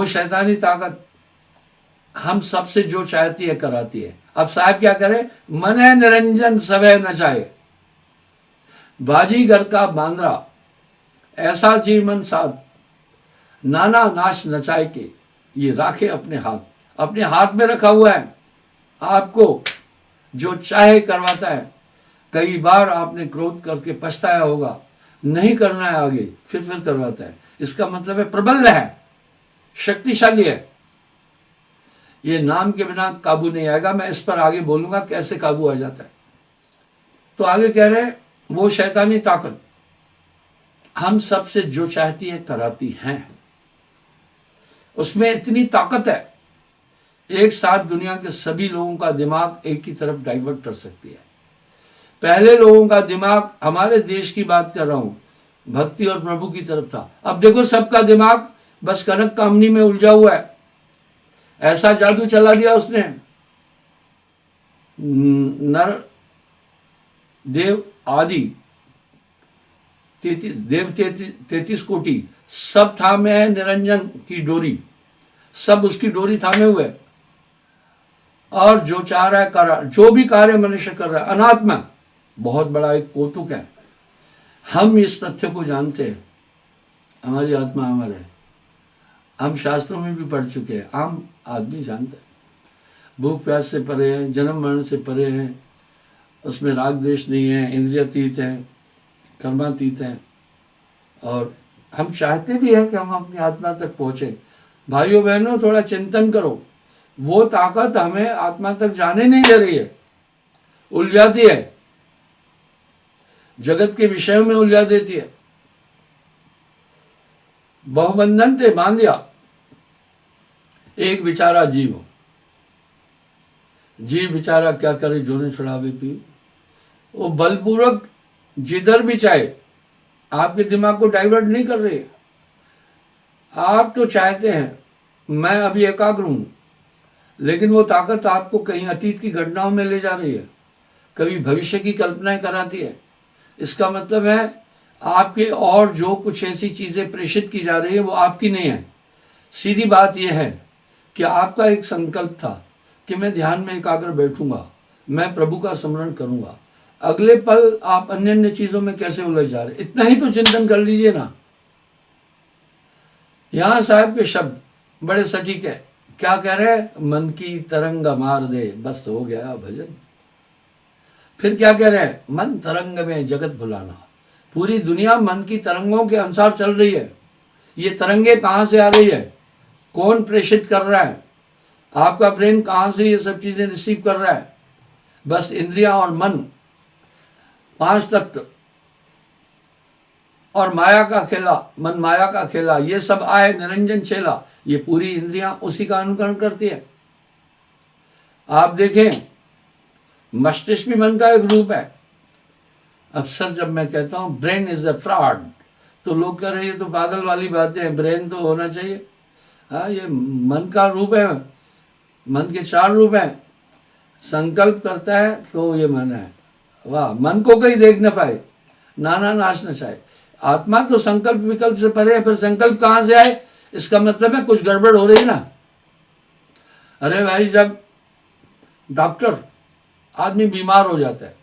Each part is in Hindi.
वो शैतानी ताकत हम सबसे जो चाहती है कराती है। अब साहब क्या करे, मन है निरंजन सवै नचाए, बाजीगर का बांद्रा ऐसा जीवन साथ, नाना नाश नचाए के ये राखे अपने हाथ। अपने हाथ में रखा हुआ है, आपको जो चाहे करवाता है। कई बार आपने क्रोध करके पछताया होगा, नहीं करना है आगे, फिर करवाता है। इसका मतलब है प्रबल है, शक्तिशाली है। ये नाम के बिना काबू नहीं आएगा। मैं इस पर आगे बोलूंगा कैसे काबू आ जाता है। तो आगे कह रहे हैं, वो शैतानी ताकत हम सबसे जो चाहती है कराती हैं। उसमें इतनी ताकत है, एक साथ दुनिया के सभी लोगों का दिमाग एक ही तरफ डाइवर्ट कर सकती है। पहले लोगों का दिमाग, हमारे देश की बात कर रहा हूं, भक्ति और प्रभु की तरफ था। अब देखो सबका दिमाग बस कनक कामनी में उलझा हुआ है। ऐसा जादू चला दिया उसने, नर देव आदि 33 कोटि सब थामे है निरंजन की डोरी, सब उसकी डोरी थामे हुए। और जो चाह रहा है कर, जो भी कार्य मनुष्य कर रहा है, अनात्मा बहुत बड़ा एक कौतुक है। हम इस तथ्य को जानते हैं, हमारी आत्मा अमर है। हम शास्त्रों में भी पढ़ चुके हैं, आम आदमी जानता है। भूख प्यास से परे हैं, जन्म मरण से परे हैं, उसमें राग द्वेष नहीं है, इंद्रियातीत है, कर्मातीत है। और हम चाहते भी हैं कि हम अपनी आत्मा तक पहुंचे। भाइयों बहनों, थोड़ा चिंतन करो। वो ताकत हमें आत्मा तक जाने नहीं दे रही है, उलझाती है, जगत के विषयों में उलझा देती है। बहुबंधन थे बांधिया एक बेचारा जीव बेचारा क्या करे, जो ने छुड़ावे पी। वो बलपूर्वक जिधर भी चाहे आपके दिमाग को डाइवर्ट नहीं कर रही है। आप तो चाहते हैं मैं अभी एकाग्र हूं, लेकिन वो ताकत आपको कहीं अतीत की घटनाओं में ले जा रही है, कभी भविष्य की कल्पनाएं कराती है। इसका मतलब है आपके और जो कुछ ऐसी चीजें प्रेषित की जा रही है वो आपकी नहीं है। सीधी बात यह है कि आपका एक संकल्प था कि मैं ध्यान में एकाग्र बैठूंगा, मैं प्रभु का स्मरण करूंगा। अगले पल आप अन्य अन्य चीजों में कैसे उलझ जा रहे, इतना ही तो चिंतन कर लीजिए ना। यहां साहब के शब्द बड़े सटीक है। क्या कह रहे हैं, मन की तरंग मार दे, बस हो गया भजन। फिर क्या कह रहे हैं, मन तरंग में जगत भुलाना। पूरी दुनिया मन की तरंगों के अनुसार चल रही है। ये तरंगे कहां से आ रही है, कौन प्रेषित कर रहा है, आपका ब्रेन कहां से ये सब चीजें रिसीव कर रहा है। बस इंद्रियां और मन, 5 तत्व और माया का खेला, मन माया का खेला, ये सब आए निरंजन चेला। ये पूरी इंद्रियां उसी का अनुकरण करती है। आप देखें, मस्तिष्क भी मन का एक रूप है। अक्सर जब मैं कहता हूं ब्रेन इज अ फ्रॉड, तो लोग कह रहे हैं ये तो पागल वाली बातें हैं, ब्रेन तो होना चाहिए। हाँ, ये मन का रूप है। मन के 4 रूप हैं। संकल्प करता है तो ये मन है। वाह, मन को कहीं देख न पाए, नाना नाश न चाहे। आत्मा तो संकल्प विकल्प से परे है, फिर संकल्प कहां से आए, इसका मतलब है कुछ गड़बड़ हो रही है ना। अरे भाई, जब डॉक्टर, आदमी बीमार हो जाता है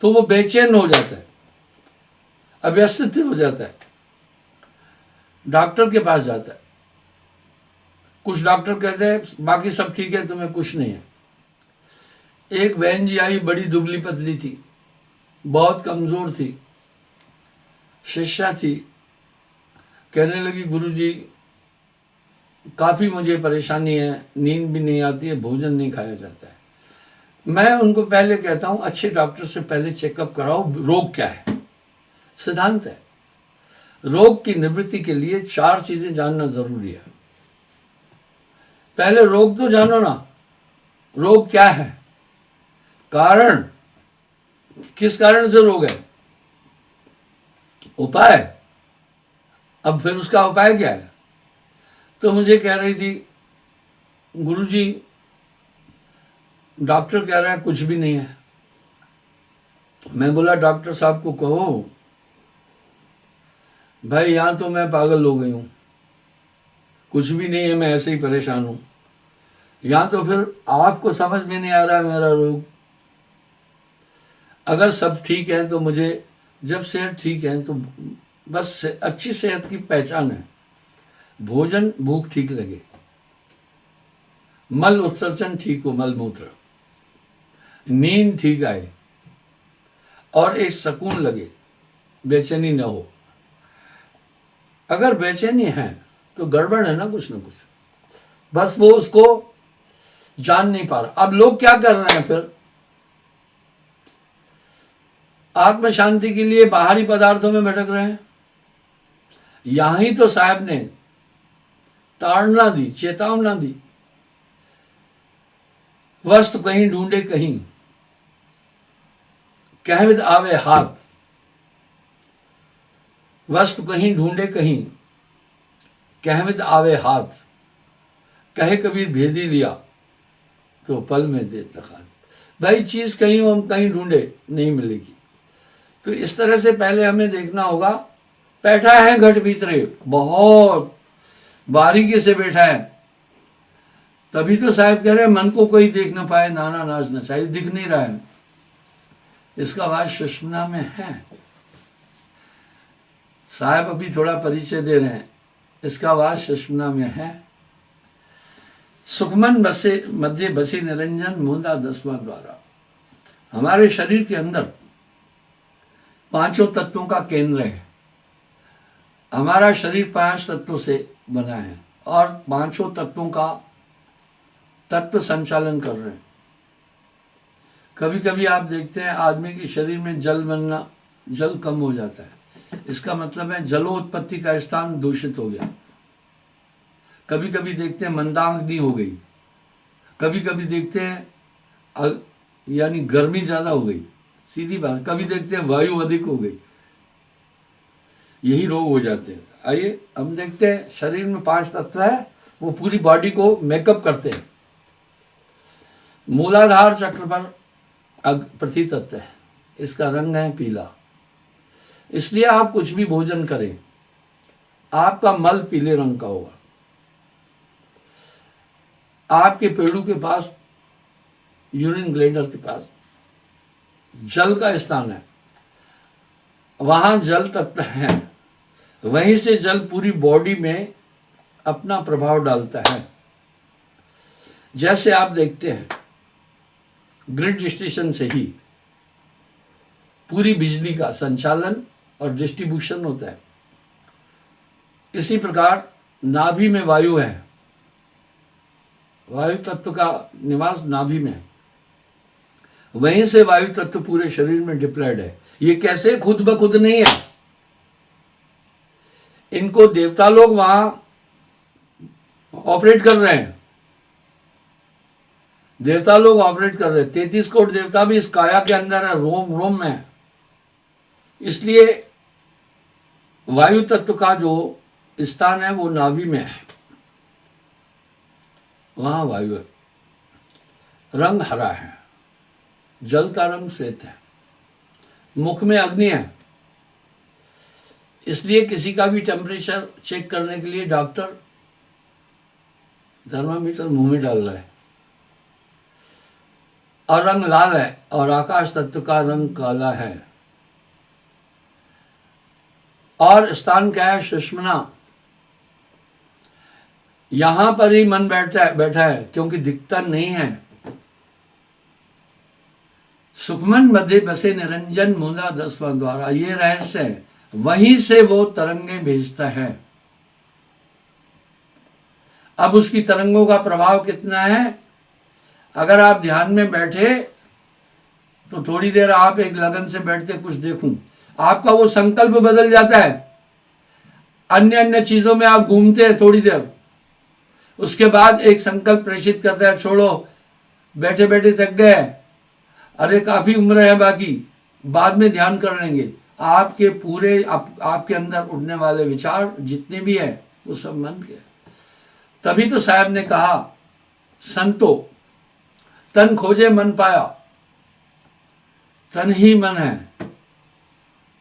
तो वो बेचैन हो जाता है, अव्यवस्थित हो जाता है, डॉक्टर के पास जाता है। कुछ डॉक्टर कहते हैं बाकी सब ठीक है, तुम्हें कुछ नहीं है। एक बहन जी आई, बड़ी दुबली पतली थी, बहुत कमजोर थी, शिष्या थी। कहने लगी, गुरुजी काफी मुझे परेशानी है, नींद भी नहीं आती है, भोजन नहीं खाया जाता है। मैं उनको पहले कहता हूं अच्छे डॉक्टर से पहले चेकअप कराओ, रोग क्या है। सिद्धांत है, रोग की निवृत्ति के लिए 4 चीजें जानना जरूरी है। पहले रोग तो जानो ना, रोग क्या है, कारण, किस कारण से रोग है, उपाय। अब फिर उसका उपाय क्या है। तो मुझे कह रही थी, गुरुजी डॉक्टर कह रहा है कुछ भी नहीं है। मैं बोला डॉक्टर साहब को कहो भाई, यहां तो मैं पागल हो गई हूं, कुछ भी नहीं है, मैं ऐसे ही परेशान हूं, या तो फिर आपको समझ में नहीं आ रहा है मेरा रोग। अगर सब ठीक है तो मुझे, जब सेहत ठीक है तो बस अच्छी सेहत की पहचान है भोजन, भूख ठीक लगे, मल उत्सर्जन ठीक हो, मल मूत्र, नींद ठीक आए और एक सुकून लगे, बेचैनी न हो। अगर बेचैनी है तो गड़बड़ है ना कुछ, बस वो उसको जान नहीं पा रहा। अब लोग क्या कर रहे हैं फिर, आत्म शांति के लिए बाहरी पदार्थों में भटक रहे हैं। यहां ही तो साहब ने ताड़ना दी, चेतावना दी, वस्तु कहीं ढूंढे कहीं, कहवित आवे हाथ, वस्तु कहीं ढूंढे कहीं, कहवित आवे हाथ, कहे कबीर भेदी लिया तो पल में दे लखात। भाई चीज कहीं हम कहीं ढूंढे नहीं मिलेगी, तो इस तरह से पहले हमें देखना होगा। बैठा है घट भीतरे, बहुत बारीकी से बैठा है, तभी तो साहब कह रहे हैं मन को कोई देख ना पाए, नाना नाच न चाहिए, दिख नहीं रहा है। इसका बात सुषुम्ना में है। साहब अभी थोड़ा परिचय दे रहे हैं, इसका बात सुषुम्ना में है। सुखमन बसे मध्य बसी निरंजन मूंदा 10वां द्वारा। हमारे शरीर के अंदर पांचों तत्वों का केंद्र है। हमारा शरीर 5 तत्वों से बना है और पांचों तत्वों का तत्व संचालन कर रहे हैं। कभी कभी आप देखते हैं आदमी के शरीर में जल बनना, जल कम हो जाता है, इसका मतलब है जलोत्पत्ति का स्थान दूषित हो गया। कभी कभी देखते हैं मंदाग्नि हो गई, कभी कभी देखते हैं यानी गर्मी ज्यादा हो गई, सीधी बात। कभी देखते हैं वायु अधिक हो गई, यही रोग हो जाते हैं। आइए हम देखते हैं, शरीर में 5 तत्व है, वो पूरी बॉडी को मेकअप करते हैं। मूलाधार चक्र पर पृथ्वी तत्व है, इसका रंग है पीला। इसलिए आप कुछ भी भोजन करें, आपका मल पीले रंग का होगा। आपके पेड़ों के पास, यूरिन ग्लैंडर के पास जल का स्थान है, वहां जल तत्व है, वहीं से जल पूरी बॉडी में अपना प्रभाव डालता है। जैसे आप देखते हैं ग्रिड स्टेशन से ही पूरी बिजली का संचालन और डिस्ट्रीब्यूशन होता है। इसी प्रकार नाभि में वायु है, वायु तत्व का निवास नाभि में है, वहीं से वायु तत्व पूरे शरीर में डिप्लॉयड है। ये कैसे, खुद ब खुद नहीं है, इनको देवता लोग वहां ऑपरेट कर रहे हैं। देवता लोग ऑपरेट कर रहे हैं। 33 करोड़ देवता भी इस काया के अंदर है, रोम रोम में है। इसलिए वायु तत्व का जो स्थान है वो नाभि में है, वहां वायु है। रंग हरा है, जल का रंग श्वेत है, मुख में अग्नि है। इसलिए किसी का भी टेम्परेचर चेक करने के लिए डॉक्टर थर्मामीटर मुंह में डाल रहा है। और रंग लाल है, और आकाश तत्व का रंग काला है। और स्थान क्या है, सुषुम्ना। यहां पर ही मन बैठा है क्योंकि दिखता नहीं है। सुखमन मध्य बसे निरंजन मूला 10वां द्वारा, ये रहस्य है। वहीं से वो तरंगे भेजता है। अब उसकी तरंगों का प्रभाव कितना है, अगर आप ध्यान में बैठे तो थोड़ी देर आप एक लगन से बैठते, कुछ देखूं, आपका वो संकल्प बदल जाता है। अन्य अन्य चीजों में आप घूमते हैं थोड़ी देर, उसके बाद एक संकल्प प्रेषित करता है, छोड़ो, बैठे बैठे थक गए, अरे काफी उम्र है बाकी, बाद में ध्यान कर लेंगे। आपके पूरे आपके अंदर उठने वाले विचार जितने भी है वो सब मन के। तभी तो साहब ने कहा, संतो तन खोजे मन पाया, तन ही मन है,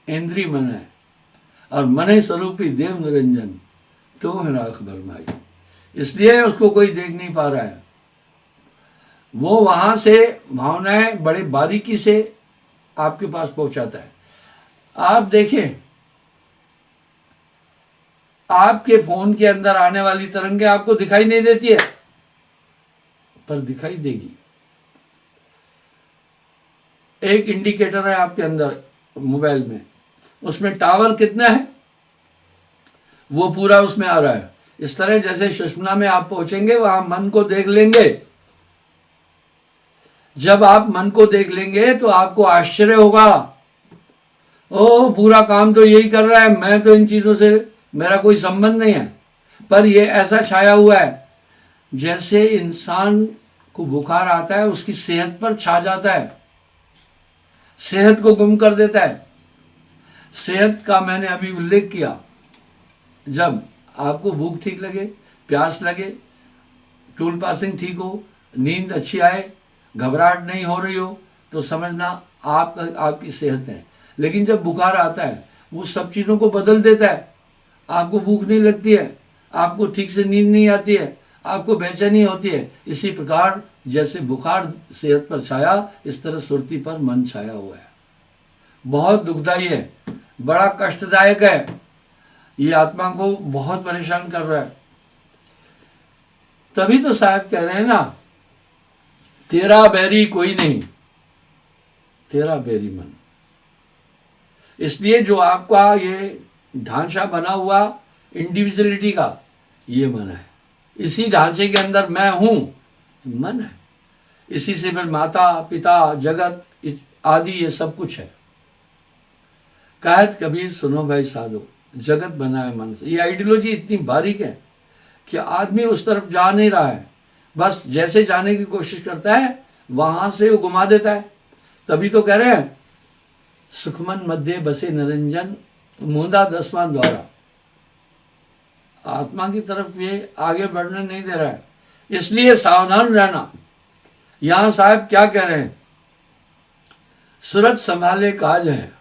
इंद्री मन है, और मन स्वरूपी देव निरंजन, तो है राख भरमाई। इसलिए उसको कोई देख नहीं पा रहा है। वो वहां से भावनाएं बड़े बारीकी से आपके पास पहुंचाता है। आप देखें, आपके फोन के अंदर आने वाली तरंगें आपको दिखाई नहीं देती है, पर दिखाई देगी। एक इंडिकेटर है आपके अंदर मोबाइल में, उसमें टावर कितना है वो पूरा उसमें आ रहा है। इस तरह जैसे सुषुम्ना में आप पहुंचेंगे, वहां मन को देख लेंगे। जब आप मन को देख लेंगे तो आपको आश्चर्य होगा, ओ पूरा काम तो यही कर रहा है, मैं तो इन चीजों से मेरा कोई संबंध नहीं है। पर ये ऐसा छाया हुआ है जैसे इंसान को बुखार आता है, उसकी सेहत पर छा जाता है, सेहत को गुम कर देता है। सेहत का मैंने अभी उल्लेख किया। जब आपको भूख ठीक लगे, प्यास लगे, टूल पासिंग ठीक हो, नींद अच्छी आए, घबराहट नहीं हो रही हो, तो समझना आपकी सेहत है। लेकिन जब बुखार आता है, वो सब चीज़ों को बदल देता है। आपको भूख नहीं लगती है, आपको ठीक से नींद नहीं आती है, आपको बेचैनी होती है। इसी प्रकार जैसे बुखार सेहत पर छाया, इस तरह सुरती पर मन छाया हुआ है। बहुत दुखदाई है, बड़ा कष्टदायक है, ये आत्मा को बहुत परेशान कर रहा है। तभी तो साहब कह रहे हैं ना, तेरा बैरी कोई नहीं, तेरा बैरी मन। इसलिए जो आपका ये ढांचा बना हुआ इंडिविजुअलिटी का, ये मन है। इसी ढांचे के अंदर मैं हूं, मन है। इसी से फिर माता पिता जगत आदि ये सब कुछ है। कहत कबीर सुनो भाई साधो, जगत बना है मन से। ये आइडियोलॉजी इतनी बारीक है कि आदमी उस तरफ जा नहीं रहा है, बस जैसे जाने की कोशिश करता है वहां से वो घुमा देता है। तभी तो कह रहे हैं, सुखमन मध्य बसे निरंजन, मूंदा दसवां द्वारा। आत्मा की तरफ ये आगे बढ़ने नहीं दे रहा है, इसलिए सावधान रहना। यहां साहब क्या कह रहे हैं, सूरत संभाले काज है,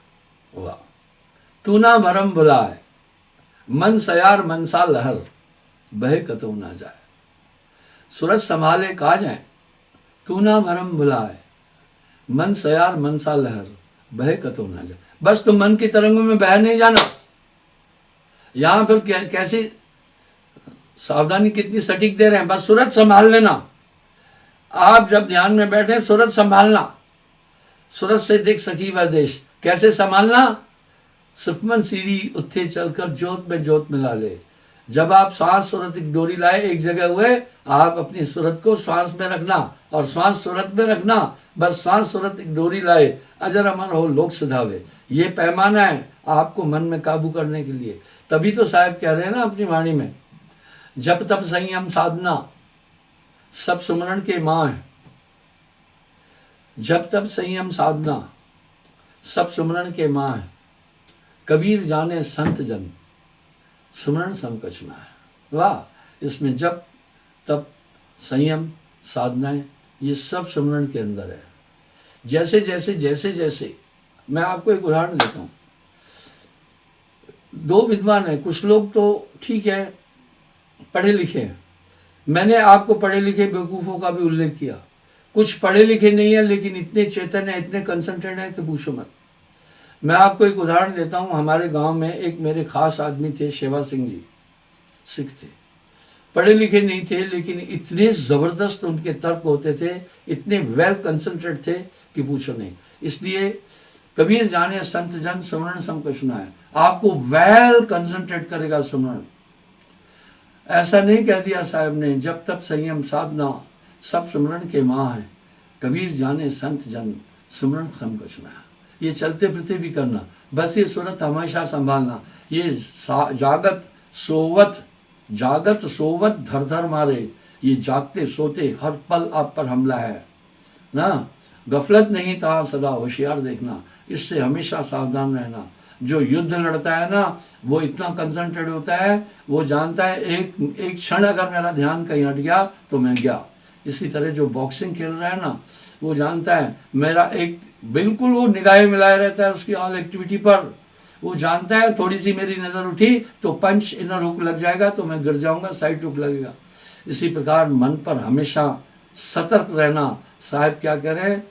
वाह तू ना भरम बुलाए, मन सयार मनसा लहर, बह कतो ना जाए। सूरत संभाले काज है, तू ना भरम बुलाए, मन सयार मनसा लहर, बह कतो ना जाए। बस तुम मन की तरंगों में बह नहीं जाना। यहां फिर कैसी सावधानी कितनी सटीक दे रहे हैं, बस सूरत संभाल लेना। आप जब ध्यान में बैठे, सूरत संभालना। सूरत से देख सकी वह देश, कैसे संभालना, सुखमन सीढ़ी उत्थे चलकर जोत में जोत मिला ले। जब आप श्वास सूरत एक डोरी लाए, एक जगह हुए, आप अपनी सूरत को श्वास में रखना और श्वास सूरत में रखना। बस श्वास सूरत एक डोरी लाए, अजर अमर हो लोक सिधावे। ये पैमाना है आपको मन में काबू करने के लिए। तभी तो साहब कह रहे हैं ना अपनी वाणी में, जप तप संयम साधना सब सुमरण के माँ है। जप तप संयम साधना सब सुमरण के माँ है। कबीर जाने संत जन, सुमरण समकछ में है। वाह, इसमें जप तप संयम साधनाएं ये सब सुमरण के अंदर है। जैसे जैसे जैसे जैसे मैं आपको एक उदाहरण देता हूँ। दो विद्वान हैं, कुछ लोग तो ठीक है पढ़े लिखे हैं, मैंने आपको पढ़े लिखे बेवकूफ़ों का भी उल्लेख किया। कुछ पढ़े लिखे नहीं है लेकिन इतने चेतन है, इतने कंसंट्रेट है कि पूछो मत। मैं आपको एक उदाहरण देता हूँ। हमारे गांव में एक मेरे खास आदमी थे, शेवा सिंह जी, सिख थे, पढ़े लिखे नहीं थे लेकिन इतने ज़बरदस्त उनके तर्क होते थे, इतने वेल कंसंट्रेट थे कि पूछो नहीं। इसलिए कबीर जाने संत जन, सुमरण समकछ न है। आपको वेल कंसंट्रेट करेगा सुमरण। ऐसा नहीं कह दिया साहब ने, जब तब संयम साधना सब सुमरण के माँ है। कबीर जाने संत जन, सुमरण समकछ न है। ये चलते फिरते भी करना, बस ये सूरत हमेशा संभालना। ये जागत सोवत धर धर मारे, ये जागते सोते हर पल आप पर हमला है ना। गफलत नहीं था, सदा होशियार देखना। इससे हमेशा सावधान रहना। जो युद्ध लड़ता है ना, वो इतना कंसंट्रेट होता है, वो जानता है एक क्षण अगर मेरा ध्यान कहीं हट गया तो मैं गया। इसी तरह जो बॉक्सिंग खेल रहा है ना, वो जानता है मेरा एक बिल्कुल, वो निगाहें मिलाए रहता है उसकी ऑल एक्टिविटी पर। वो जानता है थोड़ी सी मेरी नज़र उठी तो पंच इनर हुक लग जाएगा तो मैं गिर जाऊंगा, साइड हुक लगेगा। इसी प्रकार मन पर हमेशा सतर्क रहना। साहब क्या कह रहे हैं,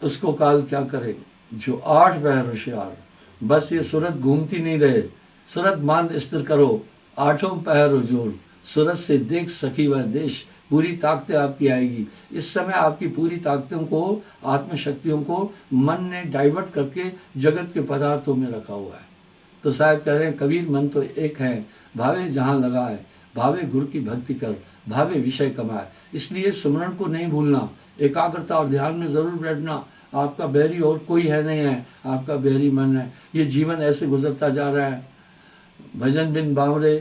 उसको काल क्या करे, जो 8 पहर होशियार। बस ये सूरत घूमती नहीं रहे, सूरत मान स्थिर करो, 8 पहर हुजूर, सूरत से देख सखी वह देश, पूरी ताकतें आपकी आएगी। इस समय आपकी पूरी ताकतों को, आत्मशक्तियों को मन ने डाइवर्ट करके जगत के पदार्थों में रखा हुआ है। तो साहब कह रहे हैं, कबीर मन तो एक है, भावे जहाँ लगा है, भावे गुरु की भक्ति कर, भावे विषय कमाए। इसलिए सुमरण को नहीं भूलना, एकाग्रता और ध्यान में जरूर बैठना। आपका बैरी और कोई है नहीं है, आपका बैरी मन है। ये जीवन ऐसे गुजरता जा रहा है। भजन बिन बावरे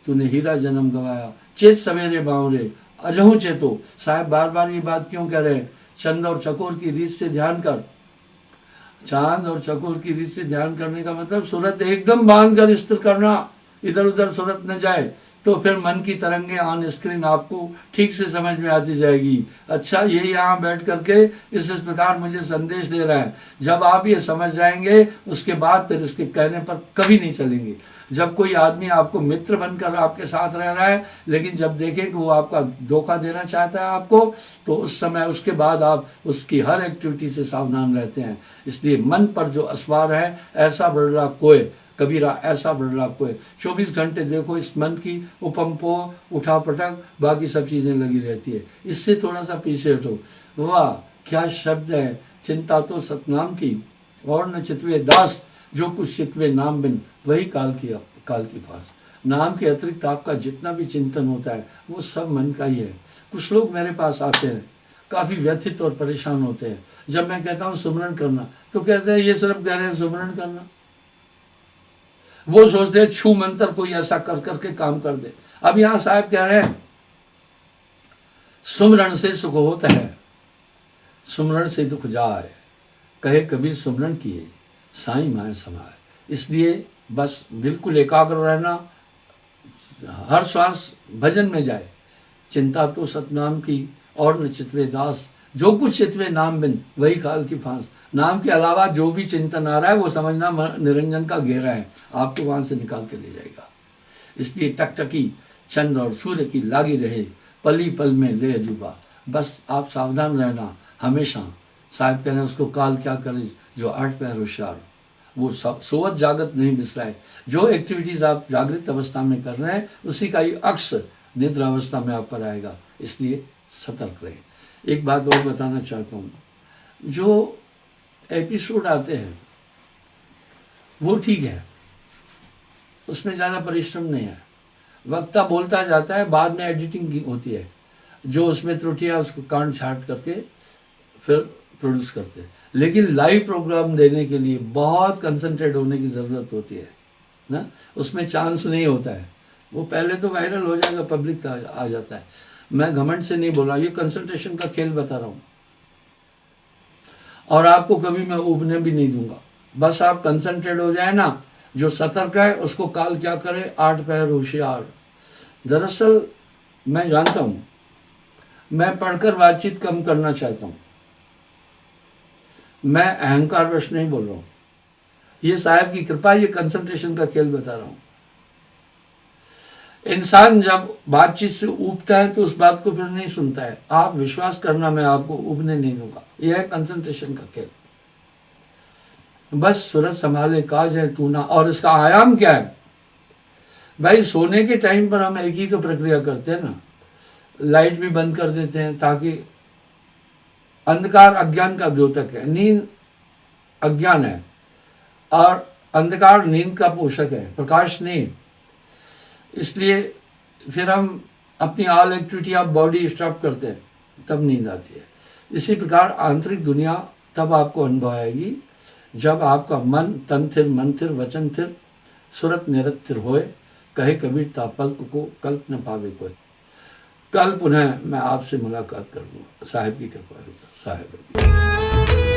तूने हीरा जन्म गवाया, चेत सवेरे बावरे अजहू चेतो। साहब बार बार ये बात क्यों कह रहे हैं, चंद और चकोर की रीत से ध्यान कर। चांद और चकोर की रीत से ध्यान करने का मतलब सूरत एकदम बांध कर स्थिर करना, इधर उधर सूरत न जाए। तो फिर मन की तरंगे ऑन स्क्रीन आपको ठीक से समझ में आती जाएगी। अच्छा, ये यहाँ बैठ करके इस प्रकार मुझे संदेश दे रहा है। जब आप ये समझ जाएंगे उसके बाद फिर इसके कहने पर कभी नहीं चलेंगे। जब कोई आदमी आपको मित्र बनकर आपके साथ रह रहा है, लेकिन जब देखें कि वो आपका धोखा देना चाहता है आपको, तो उस समय उसके बाद आप उसकी हर एक्टिविटी से सावधान रहते हैं। इसलिए मन पर जो असवार है, ऐसा बढ़ कोय कबीरा, ऐसा बढ़ कोय। 24 घंटे देखो इस मन की उपम्पो, उठा पटक, बाकी सब चीज़ें लगी रहती है। इससे थोड़ा सा पीछे हटो। वाह क्या शब्द है, चिंता तो सतनाम की और न चितवे दास, जो कुछ चितवे नाम बिन वही काल की फांस। नाम के अतिरिक्त आपका जितना भी चिंतन होता है वो सब मन का ही है। कुछ लोग मेरे पास आते हैं काफ़ी व्यथित और परेशान होते हैं। जब मैं कहता हूँ सुमरण करना, तो कहते हैं ये सिर्फ कह रहे हैं सुमरण करना। वो सोचते हैं छू मंत्र कोई ऐसा कर करके काम कर दे। अब यहाँ साहब कह रहे हैं सुमरण से सुख होता है, सुमरण से दुख जाए, कहे कबीर सुमरण किए साईं माए समाए। इसलिए बस बिल्कुल एकाग्र रहना, हर श्वास भजन में जाए। चिंता तो सतनाम की और न चितवे दास, जो कुछ चितवे नाम बिन वही काल की फांस। नाम के अलावा जो भी चिंतन आ रहा है वो समझना निरंजन का घेरा है, आपको वहां से निकाल के ले जाएगा। इसलिए टकटकी चंद्र और सूर्य की लागी रहे, पली पल में ले अजूबा। बस आप सावधान रहना हमेशा। साहब कह रहे हैं उसको काल क्या करे, जो 8 पैर होशियार, वो सोवत जागत नहीं बिसराए। जो एक्टिविटीज़ आप जागृत अवस्था में कर रहे हैं उसी का ही अक्स निद्रा अवस्था में आप पर आएगा। इसलिए सतर्क रहें। एक बात और बताना चाहता हूँ, जो एपिसोड आते हैं वो ठीक है, उसमें ज़्यादा परिश्रम नहीं है। वक्ता बोलता जाता है, बाद में एडिटिंग होती है, जो उसमें त्रुटियाँ उसको काट छाट करके फिर प्रोड्यूस करते हैं। लेकिन लाइव प्रोग्राम देने के लिए बहुत कंसंट्रेट होने की ज़रूरत होती है ना, उसमें चांस नहीं होता है। वो पहले तो वायरल हो जाएगा, पब्लिक आ जाता है। मैं घमंड से नहीं बोल रहा, ये कंसंट्रेशन का खेल बता रहा हूँ। और आपको कभी मैं उबने भी नहीं दूंगा। बस आप कंसंट्रेट हो जाए ना, जो सतर्क है उसको काल क्या करे, 8 पैर होशियार। दरअसल मैं जानता हूँ, मैं पढ़कर बातचीत कम करना चाहता हूँ। मैं अहंकार वश नहीं बोल रहा हूँ, ये साहब की कृपा, ये कंसंट्रेशन का खेल बता रहा हूँ। इंसान जब बातचीत से उबता है तो उस बात को फिर नहीं सुनता है। आप विश्वास करना, मैं आपको उबने नहीं दूंगा। यह है कंसंट्रेशन का खेल। बस सूरत संभाले काज है तू ना। और इसका आयाम क्या है भाई, सोने के टाइम पर हम एक ही तो प्रक्रिया करते हैं ना, लाइट भी बंद कर देते हैं ताकि अंधकार अज्ञान का द्योतक है, नींद अज्ञान है और अंधकार नींद का पोषक है, प्रकाश नहीं। इसलिए फिर हम अपनी all activity of body stop करते हैं, तब नींद आती है। इसी प्रकार आंतरिक दुनिया तब आपको अनुभव आएगी जब आपका मन तन थिर, मन थिर, वचन थिर, सुरत निरत थिर होए, कहे कबीर तापल्क को कल्प न पावे कोई। कल पुनः मैं आपसे मुलाकात करूँगा, साहिब की कृपा है। साहिब